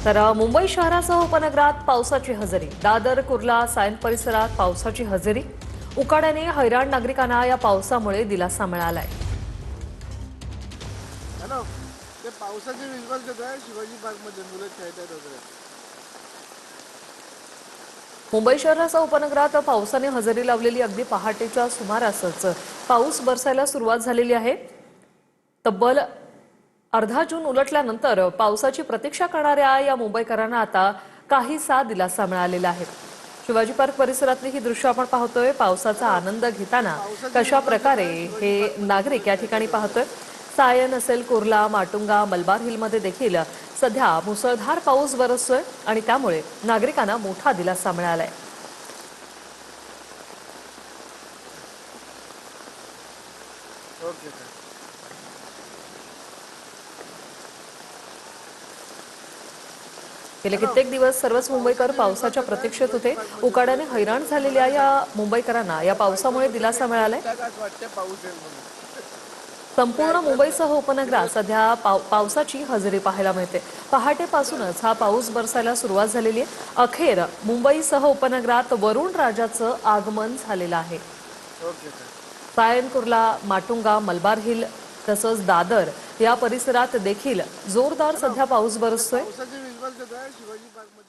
तर मुंबई शहरासह उपनगरात पावसाची हजेरी। दादर, कुर्ला, सायन परिसरात पावसाची हजेरी। उकाड्याने हैराण नागरिकांना या पावसामुळे दिलासा मिळालाय। हॅलो, ते पावसाचे विश्वास घेत आहे शिवाजी पार्कमध्ये मुलं खेळतात वगैरे। मुंबई शहरासह उपनगरात पावसाने हजेरी लावलेली अगदी पहाटेच्या सुमारासच पाऊस बरसायला सुरुवात झालेली आहे। तब्बल अर्धा जून उलटल्यानंतर पावसाची प्रतीक्षा करणाऱ्या या मुंबईकरांना आता काहीसा दिलासा मिळालेला आहे। शिवाजी पार्क परिसरातली ही दृश्य आपण पाहतोय। पावसाचा हॅलो, आनंद ते घेताना पावसाचे कशा विश्वास घेत प्रकारे आहे शिवाजी हे पार्कमध्ये मुलं नागरिक या ठिकाणी खेळतात वगैरे। पाहतोय। सायन असेल, कुर्ला, माटुंगा, मलबार हिलमध्ये देखील सध्या मुसळधार पाऊस बरसतोय आणि त्यामुळे नागरिकांना मोठा दिलासा मिळालाय। Okay sir. गेले हॅलो, कित्येक दिवस ते सर्वच मुंबईकर पावसाचे विश्वास पावसाच्या घेत आहे प्रतीक्षेत शिवाजी होते। पार्कमध्ये मुलं उकाड्याने हैराण खेळतात वगैरे। मला झालेल्या नाही या माहिती, मुंबईकरांना या त्या पावसामुळे बायकांबद्दल काही दिलासा मिळालाय। बोलतात असं वाटतं पाऊस येईल म्हणून। मी संपूर्ण ऐकलंच मुंबईसह नाही उपनगरात इकडे। सध्या पावसाची हजेरी पाहायला मिळते। पहाटेपासूनच हा पाऊस बरसायला सुरुवात झालेली आहे। अखेर मुंबईसह उपनगरात वरुण राजाचं आगमन झालेलं आहे। Okay sir. सायन, कुर्ला, माटुंगा, मलबार हिल तसंच दादर या परिसरात देखील जोरदार हॅलो, सध्या पाऊस ते बरसतोय। पावसाचे विश्वास घेत आहे शिवाजी पार्कमध्ये।